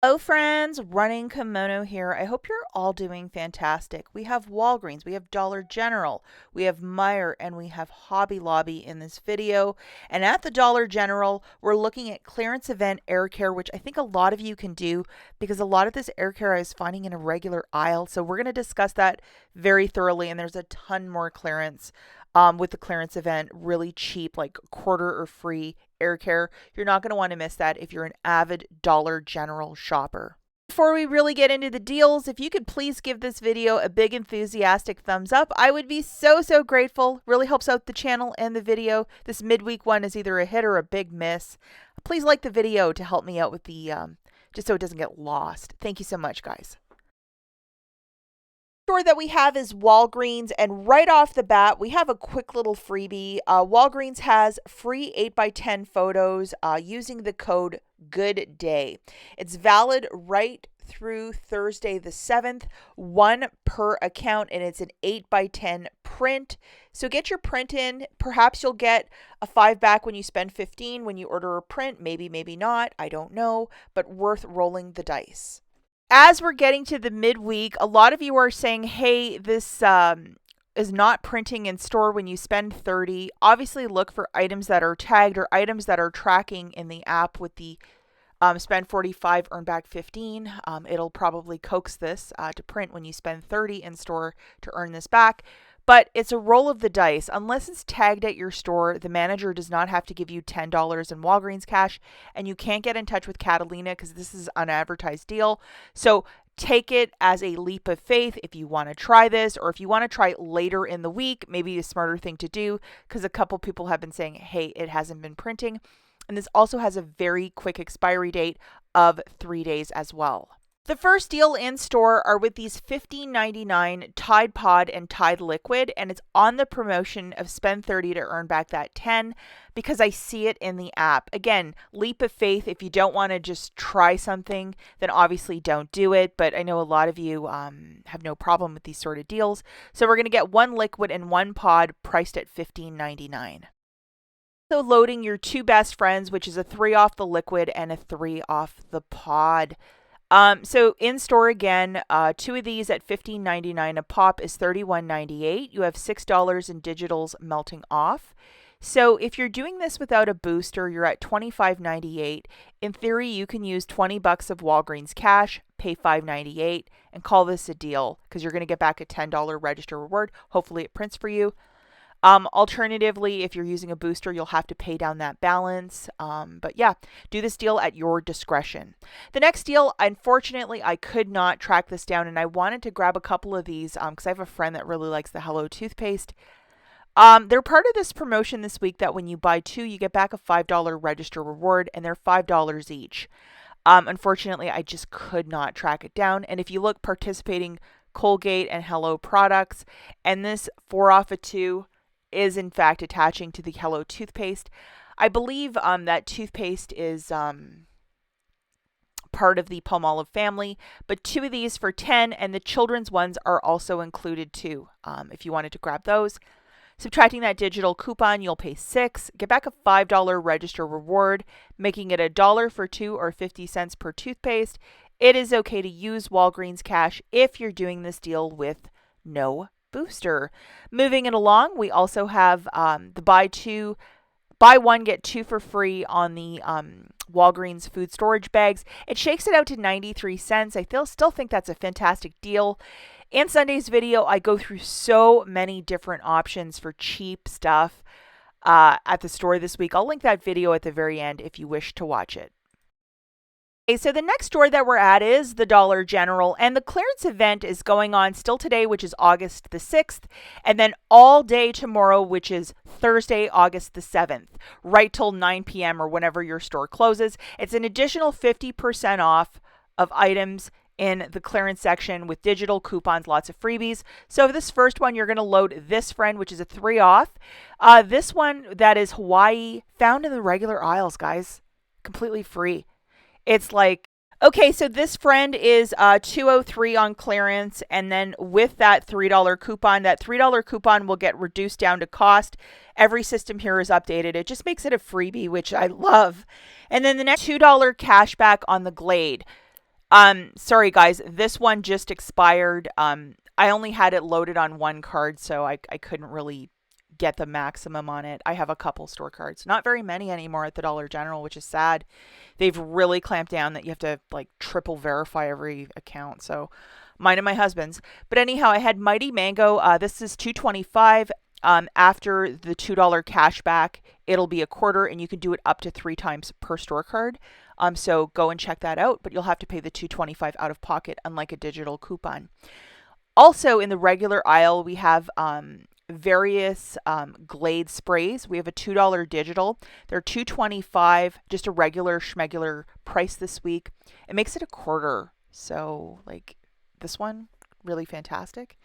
Hello friends, Running Kimono here. I hope you're all doing fantastic. We have Walgreens, we have Dollar General, we have Meyer, and we have Hobby Lobby in this video. And at the Dollar General, we're looking at clearance event air care, which I think a lot of you can do because a lot of this air care I was finding in a regular aisle. So we're going to discuss that very thoroughly, and there's a ton more clearance with the clearance event, really cheap, like quarter or free air care. You're not going to want to miss that if you're an avid Dollar General shopper. Before we really get into the deals, if you could please give this video a big enthusiastic thumbs up, I would be so grateful. Really helps out the channel and the video. This midweek one is either a hit or a big miss. Please like the video to help me out with the, just so it doesn't get lost. Thank you so much, guys. Store that we have is Walgreens, and right off the bat we have a quick little freebie. Walgreens has free 8x10 photos using the code GOODDAY. It's valid right through Thursday the 7th, one per account, and it's an 8x10 print. So get your print in. Perhaps you'll get a 5 back when you spend 15 when you order a print. Maybe not, I don't know, but worth rolling the dice. As we're getting to the midweek, a lot of you are saying, hey, this is not printing in store when you spend 30. Obviously, look for items that are tagged or items that are tracking in the app with the spend 45, earn back 15. It'll probably coax this to print when you spend 30 in store to earn this back. But it's a roll of the dice. Unless it's tagged at your store, the manager does not have to give you $10 in Walgreens cash, and you can't get in touch with Catalina because this is an unadvertised deal. So take it as a leap of faith if you want to try this, or if you want to try it later in the week, maybe a smarter thing to do, because a couple people have been saying, hey, it hasn't been printing. And this also has a very quick expiry date of 3 days as well. The first deal in store are with these $15.99 Tide Pod and Tide Liquid, and it's on the promotion of spend 30 to earn back that 10 because I see it in the app. Again, leap of faith. If you don't want to just try something, then obviously don't do it, but I know a lot of you have no problem with these sort of deals. So we're going to get one liquid and one pod priced at $15.99. So loading your two best friends, which is a 3 off the liquid and a 3 off the pod. So in store again, two of these at $15.99 a pop is $31.98. You have $6 in digitals melting off. So if you're doing this without a booster, you're at $25.98. In theory, you can use $20 of Walgreens cash, pay $5.98, and call this a deal because you're going to get back a $10 register reward. Hopefully it prints for you. Alternatively, if you're using a booster, you'll have to pay down that balance. But yeah, do this deal at your discretion. The next deal, unfortunately, I could not track this down, and I wanted to grab a couple of these because I have a friend that really likes the Hello toothpaste. They're part of this promotion this week that when you buy two, you get back a $5 register reward, and they're $5 each. Unfortunately, I just could not track it down. And if you look, participating Colgate and Hello products, and this 4 off of 2 is in fact attaching to the Hello toothpaste. I believe that toothpaste is part of the Palmolive family, but 2 of these for 10, and the children's ones are also included too, if you wanted to grab those. Subtracting that digital coupon, you'll pay $6, get back a $5 register reward, making it $1 for 2 or 50 cents per toothpaste. It is okay to use Walgreens cash if you're doing this deal with no booster. Moving it along, we also have the buy one get 2 for free on the Walgreens food storage bags. It shakes it out to 93 cents. I still think that's a fantastic deal. In Sunday's video, I go through so many different options for cheap stuff at the store this week. I'll link that video at the very end if you wish to watch it. Okay, so the next store that we're at is the Dollar General, and the clearance event is going on still today, which is August the 6th, and then all day tomorrow, which is Thursday, August the 7th, right till 9 p.m. or whenever your store closes. It's an additional 50% off of items in the clearance section with digital coupons, lots of freebies. So this first one, you're going to load this friend, which is a 3 off. This one that is Hawaii, found in the regular aisles, guys, completely free. It's like, okay, so this friend is $203 on clearance, and then with that $3 coupon will get reduced down to cost. Every system here is updated. It just makes it a freebie, which I love. And then the next $2 cash back on the Glade. Sorry guys, this one just expired. I only had it loaded on one card, so I couldn't really get the maximum on it. I have a couple store cards, not very many anymore at the Dollar General, which is sad. They've really clamped down that you have to like triple verify every account. So mine and my husband's. But anyhow, I had Mighty Mango. This is 225. After the $2 cash back, it'll be a quarter, and you can do it up to 3 times per store card. So go and check that out, but you'll have to pay the 225 out of pocket, unlike a digital coupon. Also, in the regular aisle, we have various Glade sprays. We have a $2 digital. They're $2.25, just a regular schmegular price this week. It makes it a quarter. So, like this one, really fantastic.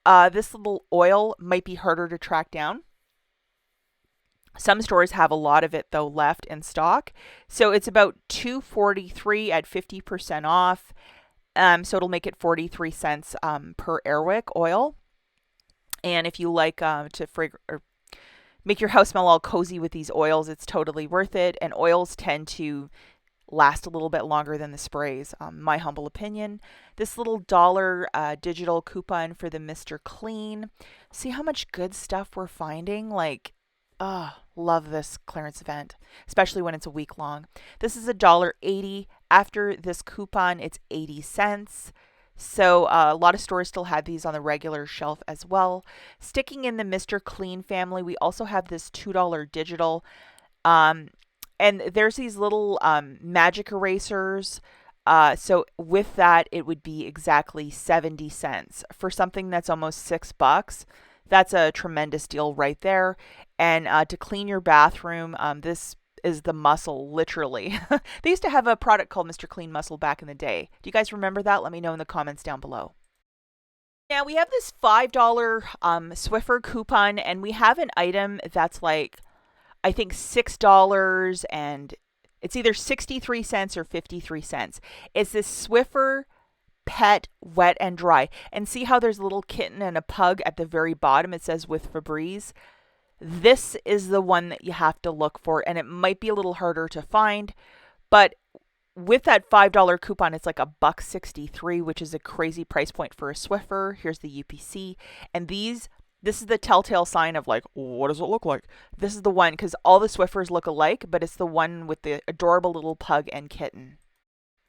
This little oil might be harder to track down. Some stores have a lot of it though left in stock. So it's about $2.43 at 50% off. So it'll make it 43 cents per Airwick oil. And if you like to make your house smell all cozy with these oils, it's totally worth it. And oils tend to last a little bit longer than the sprays, my humble opinion. This little dollar digital coupon for the Mr. Clean. See how much good stuff we're finding? Like, love this clearance event, especially when it's a week long. This is $1.80. After this coupon, it's 80 cents. So a lot of stores still have these on the regular shelf as well. Sticking in the Mr. Clean family, we also have this $2 digital. And there's these little magic erasers. So with that, it would be exactly 70 cents. For something that's almost $6, that's a tremendous deal right there. And to clean your bathroom, this is the muscle, literally. They used to have a product called Mr. Clean Muscle back in the day. Do you guys remember that? Let me know in the comments down below. Now we have this $5 Swiffer coupon, and we have an item that's like, I think $6, and it's either 63 cents or 53 cents. It's this Swiffer Pet Wet and Dry. And see how there's a little kitten and a pug at the very bottom? It says with Febreze. This is the one that you have to look for, and it might be a little harder to find, but with that $5 coupon, it's like $1.63, which is a crazy price point for a Swiffer. Here's the UPC, and this is the telltale sign of like, what does it look like? This is the one, because all the Swiffers look alike, but it's the one with the adorable little pug and kitten.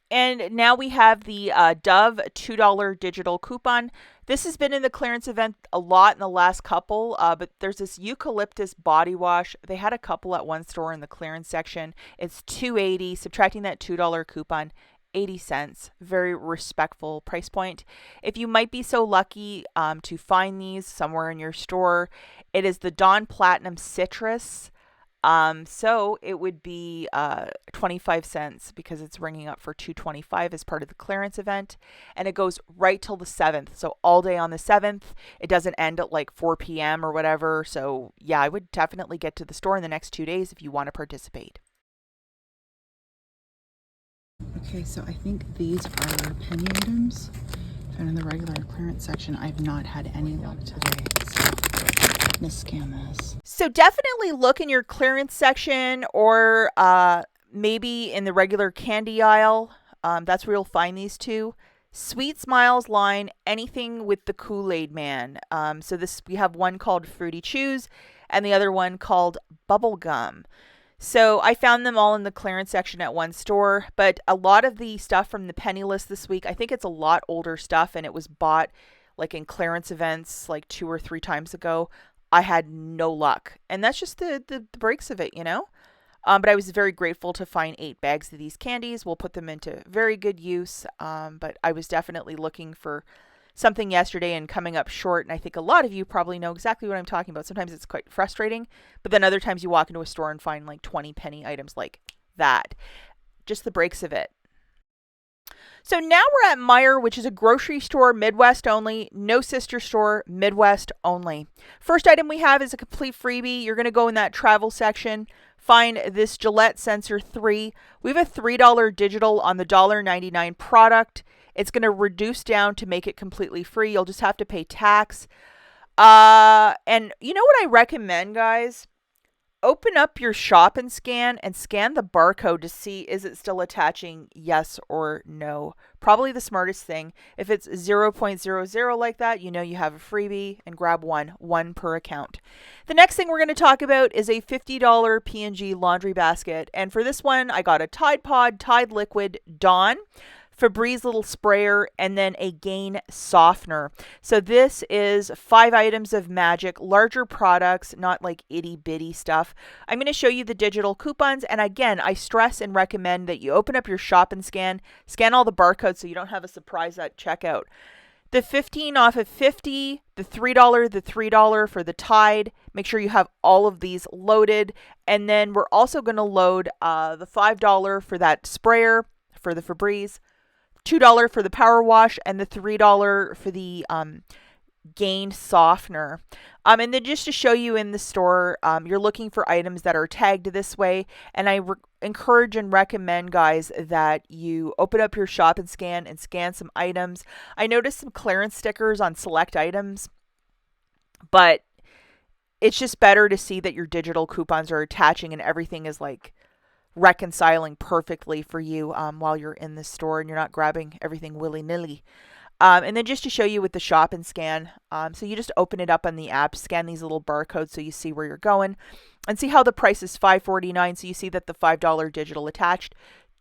And now we have the Dove $2 digital coupon. This has been in the clearance event a lot in the last couple, but there's this eucalyptus body wash. They had a couple at one store in the clearance section. It's $2.80, subtracting that $2 coupon, 80 cents. Very respectful price point. If you might be so lucky to find these somewhere in your store, it is the Dawn Platinum Citrus. So it would be 25 cents because it's ringing up for $2.25 as part of the clearance event, and it goes right till the 7th. So all day on the 7th. It doesn't end at like 4 p.m. or whatever. So yeah, I would definitely get to the store in the next 2 days if you want to participate. Okay, so I think these are penny items found in the regular clearance section. I've not had any luck today, so I'm gonna scan this. So definitely look in your clearance section, or maybe in the regular candy aisle. That's where you'll find these two. Sweet Smiles line, anything with the Kool-Aid Man. So we have one called Fruity Chews and the other one called Bubble Gum. So I found them all in the clearance section at one store, but a lot of the stuff from the penny list this week, I think it's a lot older stuff, and it was bought like in clearance events like 2 or 3 times ago. I had no luck, and that's just the breaks of it, you know. But I was very grateful to find 8 bags of these candies. We'll put them into very good use. But I was definitely looking for something yesterday and coming up short. And I think a lot of you probably know exactly what I'm talking about. Sometimes it's quite frustrating, but then other times you walk into a store and find like 20 penny items like that. Just the breaks of it. So now we're at Meyer, which is a grocery store, Midwest only, no sister store, Midwest only. First item we have is a complete freebie. You're going to go in that travel section, find this Gillette Sensor 3. We have a $3 digital on the $1.99 product. It's going to reduce down to make it completely free. You'll just have to pay tax. And you know what I recommend, guys? open up your shop and scan the barcode to see, is it still attaching, yes or no. Probably the smartest thing. If it's 0.00 like that, you know you have a freebie, and grab one per account. The next thing we're going to talk about is a $50 P&G laundry basket. And for this one, I got a Tide Pod, Tide Liquid, Dawn, Febreze little sprayer, and then a Gain softener. So this is 5 items of magic, larger products, not like itty bitty stuff. I'm going to show you the digital coupons, and again, I stress and recommend that you open up your shop and scan all the barcodes so you don't have a surprise at checkout. The 15 off of 50, the $3 for the Tide. Make sure you have all of these loaded, and then we're also going to load the $5 for that sprayer for the Febreze, $2 for the power wash, and the $3 for the Gain softener. And then just to show you in the store, you're looking for items that are tagged this way, and I encourage and recommend, guys, that you open up your shop and scan some items. I noticed some clearance stickers on select items, but it's just better to see that your digital coupons are attaching and everything is like reconciling perfectly for you while you're in the store and you're not grabbing everything willy-nilly. And then just to show you with the shop and scan, so you just open it up on the app, scan these little barcodes so you see where you're going, and see how the price is $5.49. So you see that the $5 digital attached,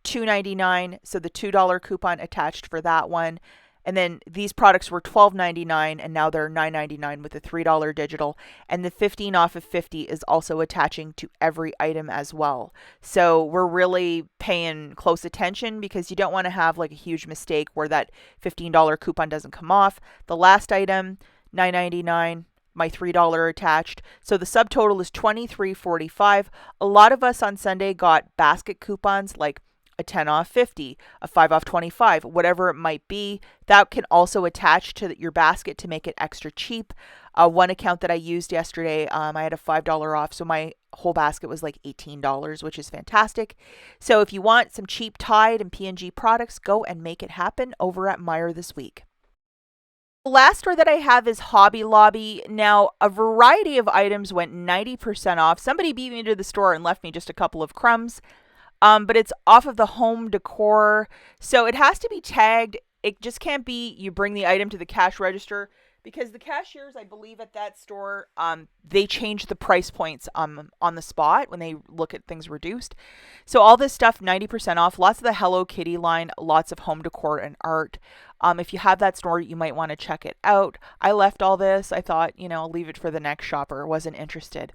$2.99, so the $2 coupon attached for that one. And then these products were $12.99, and now they're $9.99 with the $3 digital. And the 15 off of 50 is also attaching to every item as well. So we're really paying close attention because you don't want to have like a huge mistake where that $15 coupon doesn't come off. The last item, $9.99. My $3 attached. So the subtotal is $23.45. A lot of us on Sunday got basket coupons like a 10 off 50, a 5 off 25, whatever it might be. That can also attach to your basket to make it extra cheap. One account that I used yesterday, I had a $5 off, so my whole basket was like $18, which is fantastic. So if you want some cheap Tide and P&G products, go and make it happen over at Meyer this week. The last store that I have is Hobby Lobby. Now, a variety of items went 90% off. Somebody beat me to the store and left me just a couple of crumbs. But it's off of the home decor, so it has to be tagged. It just can't be you bring the item to the cash register, because the cashiers, I believe, at that store, they change the price points on the spot when they look at things reduced. So all this stuff, 90% off. Lots of the Hello Kitty line, lots of home decor and art. If you have that store, you might want to check it out. I left all this. I thought, I'll leave it for the next shopper. Wasn't interested.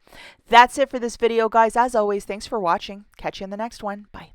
That's it for this video, guys. As always, thanks for watching. Catch you in the next one. Bye.